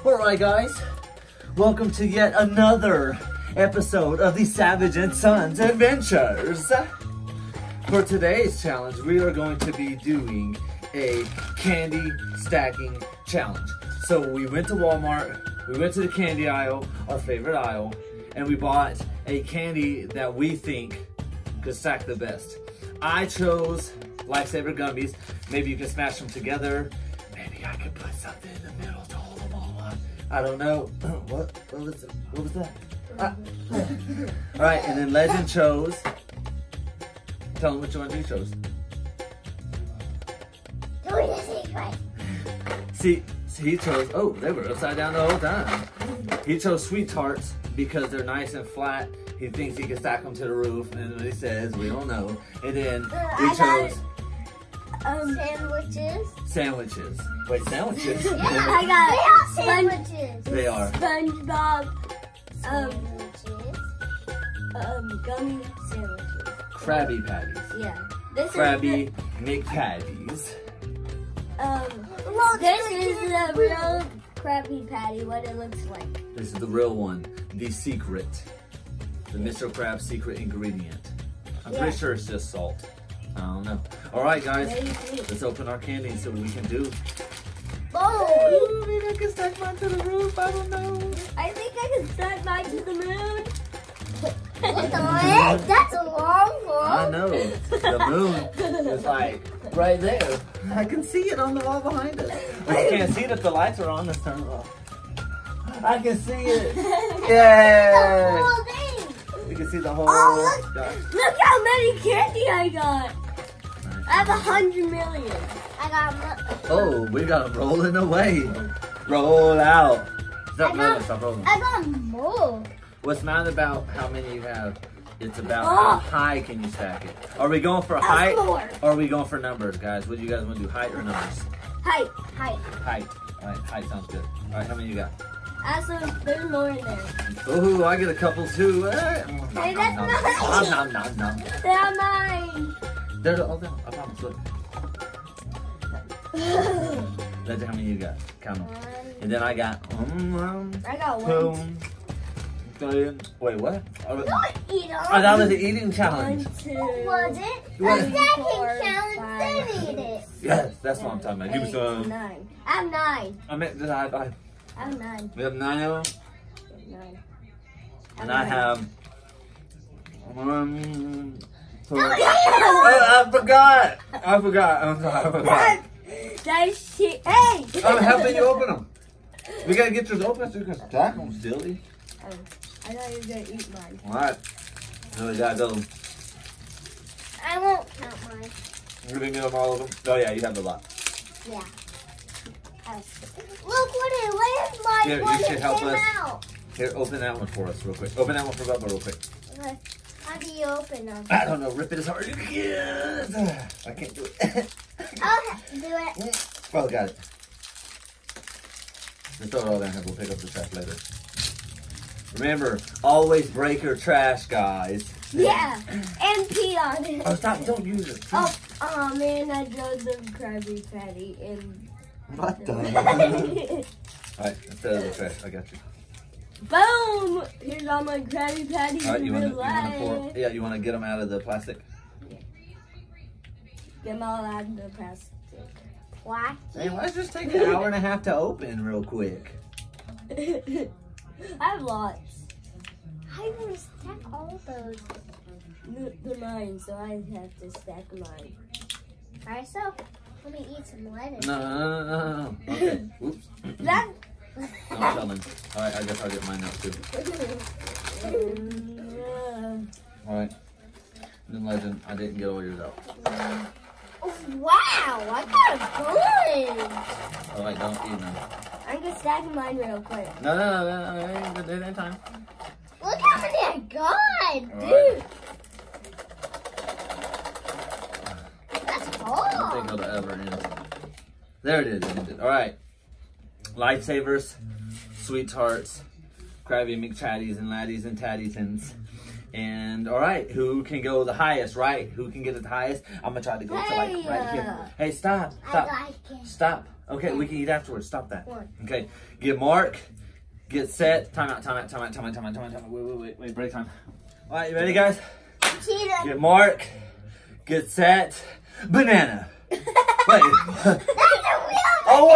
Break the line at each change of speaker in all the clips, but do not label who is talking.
Alright guys, welcome to yet another episode of the Savage and Sons Adventures. For today's challenge, we are going to be doing a candy stacking challenge. So we went to Walmart, we went to the candy aisle, our favorite aisle, and we bought a candy that we think could stack the best. I chose Lifesaver gummies. Maybe you can smash them together. Maybe I could put something in the middle to hold them all up. I don't know. What was that? All right, and then Legend chose. Tell them which one you chose. See, he chose, oh, they were upside down the whole time. He chose Sweet Tarts because they're nice and flat. He thinks he can stack them to the roof, and he says, we don't know. And then he chose
sandwiches.
Sandwiches. Wait, sandwiches?
Yeah, I got sandwiches.
They are.
SpongeBob gummy sandwiches.
Krabby Patties.
Yeah.
Krabby McPatties.
This is the real Krabby Patty, what it looks like.
This is the real one. The secret. The Mr. Krabs secret ingredient. I'm pretty sure it's just salt. I don't know. Alright guys, let's open our candy and see what we can do.
Oh!
Ooh, maybe I can stack mine to the roof, I don't know.
I think I can stack mine to the moon. What? That's a long one.
I know. The moon is like right there. I can see it on the wall behind us. But you can't see it if the lights are on. Let's turn it off. I can see it. Yay! You can see the whole.
Look how many candy I got. I have 100 million. I got.
Oh, we got them rolling away. Roll out. Stop rolling.
I got more.
What's not about how many you have, it's about how high can you stack it. Are we going for height or are we going for numbers, guys? What do you guys want to do, height or numbers?
Height.
Height. All right, height sounds good. All right, how many you got?
There's more in there.
Ooh, I get a couple too.
Hey, that's mine.
Nom.
They're mine.
They're all down. I promise, look. That's how many you got. Count them. And then I got
one.
Wait, what?
Don't eat them.
Oh, that was the eating challenge.
1, 2, was it?
What?
The stacking challenge, then eat it.
Yes, that's what I'm talking about. Give me some.
9. I have 9.
I meant that I
have 9.
We have 9 of them?
9.
And I have... I forgot. I'm sorry.
Hey!
I'm helping you open them. We gotta get yours open so you can stack them, silly.
I thought you were gonna eat mine.
Alright. Now we gotta go.
I won't count mine.
You're gonna get them all of them? Oh yeah, you have a lot.
Yeah. Look what it landed like.
Here,
when
you should
it
help
came
us.
Out.
Here, open that one for us real quick. Open that one for Bubba real quick.
Okay. How do you open them?
I don't know. Rip it as hard as you can. I can't do it.
I'll do it.
Oh, got it. Just throw it all down here. We'll pick up the trash later. Remember, always break your trash, guys.
Yeah, and pee on it.
Oh, stop. Don't use it.
Oh man, I drove the Krabby Patty in.
What the? Alright, instead of the trash, I got you.
Boom! Here's all my Krabby Patties
Alright,
in real life.
you want to get them out of the plastic?
Yeah. Get them all out of the plastic. What?
Hey, why does this take an hour and a half to open real quick?
I have lots. I want to stack all those. They're mine, so I have to stack mine. Alright, so let me eat some lettuce.
No. Okay. Whoops.
That.
I'm telling. Alright, I guess I'll get mine out too. Alright. Then Legend, I didn't get all yours out.
Wow, I got a gun.
Alright, don't eat them.
I'm just stacking mine real quick.
No. It ain't time.
Look how many I got, dude.
Right.
That's
I
hard.
don't think it'll ever end. There it is. It ended. Alright. Lifesavers, Sweet Tarts, Krabby McChatties and Laddies and Taddysons. And all right, who can go the highest, right? Who can get it the highest? I'm gonna try to go to like right here. Hey, stop.
I like it.
Stop. Okay, we can eat afterwards. Stop that.
One.
Okay, get Mark. Get set. Time out. Wait, break time. All right, you ready, guys?
Cheetah.
Get Mark. Get set. Banana. Wait. Oh,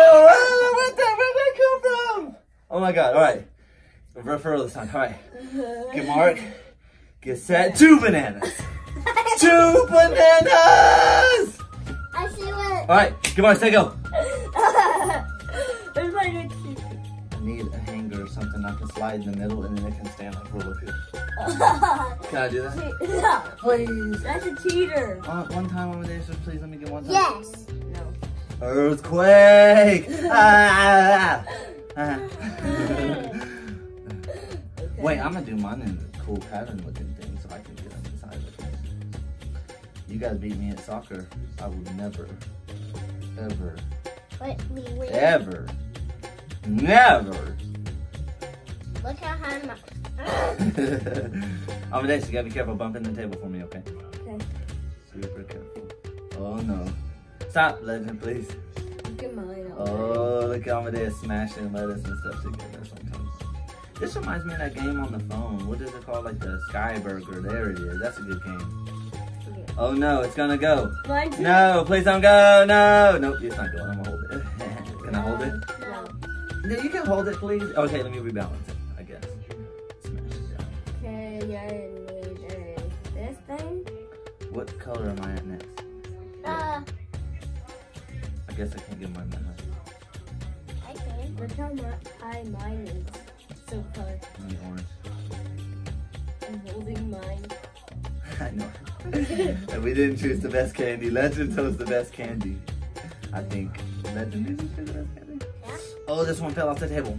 where'd that come from? Oh my God, all right. Referral this time, all right. Get Mark. Get set. 2 bananas. 2 bananas!
I see what.
All right, come on, say go.
Where's my good cheetah?
I need a hanger or something I can slide in the middle and then it can stand like roller coaster. Can I do that?
No.
Please.
That's a cheater.
One time on the day, please let me get one time.
Yes. No.
Earthquake! Ah! Wait, I'm gonna do mine in a cool pattern looking thing so I can get on the side of it. You guys beat me at soccer. I would never, ever,
Let me win.
ever, never.
Look how high my.
Amadeus, you gotta be careful bumping the table for me, okay?
Okay.
Super careful. Oh no. Stop, Legend, please.
Look at mine.
Oh, look at Amadeus smashing lettuce and stuff together sometimes. This reminds me of that game on the phone. What is it called? Like the Sky Burger. There it is. That's a good game. Oh no, it's gonna go.
Mine too.
No, please don't go. No. Nope, it's not going. I'm gonna hold it. Can I hold it?
No.
No, you can hold it, please. Okay, let me rebalance it, I guess. Smash it down.
Okay, I need this thing.
What color am I at next? I guess I can't get my mana.
I can. Look how high mine is. So far.
Let me orange.
I'm holding mine.
I know. And we didn't choose the best candy. Legend chose the best candy. I think. Legend did you choose the best candy?
Yeah.
Oh, this one fell off the table.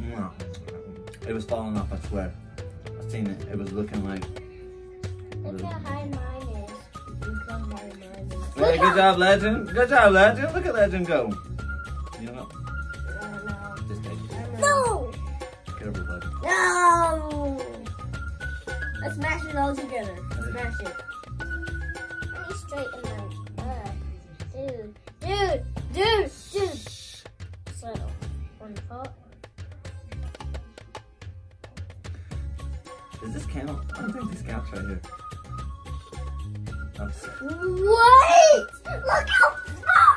It was falling off, I swear. I seen it. It was looking like.
Look how high mine is. Look how high mine is.
Hey, good job, Legend. Good job, Legend. Look at Legend go. You know?
No.
Just take it.
No!
Get over, buddy.
No! Let's smash it all together. Smash it. Let me straighten my dude. So, one pot.
Does this count? I don't think this counts right here. I'm sorry.
What? Look how far!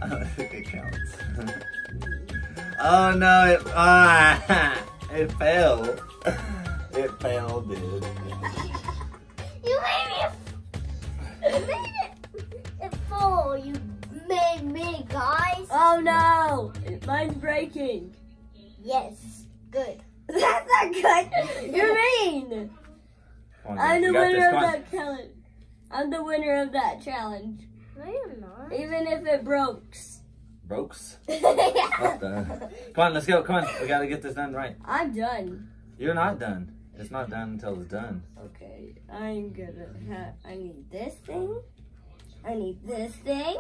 I don't think it counts. Oh no, it fell. It fell, dude.
You made it fall. You made me, guys. Oh no! Mine's breaking. Yes. Good. That's not good. You're mean.
Come on,
I'm
you
the
got
winner
this.
of
Come on.
that challenge. I'm the winner of that challenge. No, you're not. Even if it breaks.
Brokes?
Yeah.
What the? Come on, let's go. Come on. We gotta get this done right.
I'm done.
You're not done. It's not done until it's done.
Okay, I'm gonna have. I need this thing. I need this thing.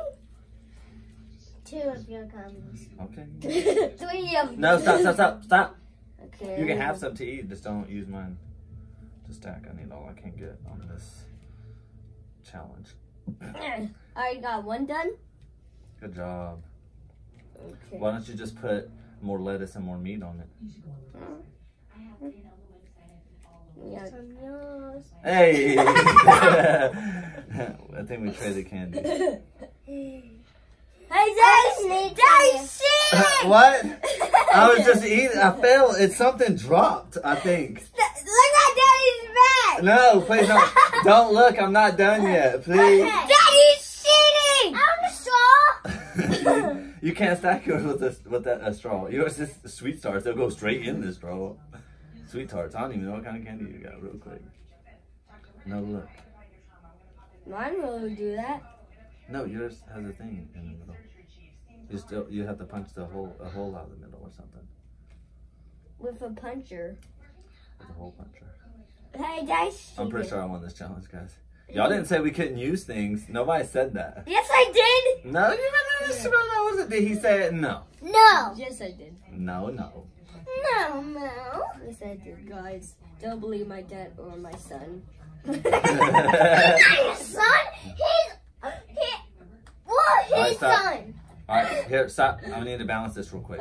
2 of your gummies.
Okay.
3 of
No, stop.
Okay.
You can have some to eat, just don't use mine to stack. I need all I can get on this challenge.
I already got 1 done.
Good job.
Okay.
Why don't you just put more lettuce and more meat on it?
Yeah.
Hey! I think we traded candy.
Hey, Daddy, shit!
What? I was just eating. I fell. It's something dropped, I think.
Look at Daddy's back!
No, please don't. Don't look. I'm not done yet. Please.
Daddy's shitting! I'm the straw!
You can't stack yours with a straw. Yours is Sweet Tarts. They'll go straight in the straw. Sweet Tarts. I don't even know what kind of candy you got. Real quick. No look.
Mine will do that.
No, yours has a thing in the middle. You have to punch a hole out of the middle or something.
With a puncher.
With a hole puncher.
Hey, Daddy's
I'm pretty sure I won this challenge, guys. Y'all didn't say we couldn't use things. Nobody said that.
Yes, I did!
No, you didn't. Did he say it? No.
No! Yes, I did.
No.
No. Yes, I did, guys. Don't believe my dad or my son. Not your son? His
Alright, stop.
son.
All right, here, stop. I need to balance this real quick.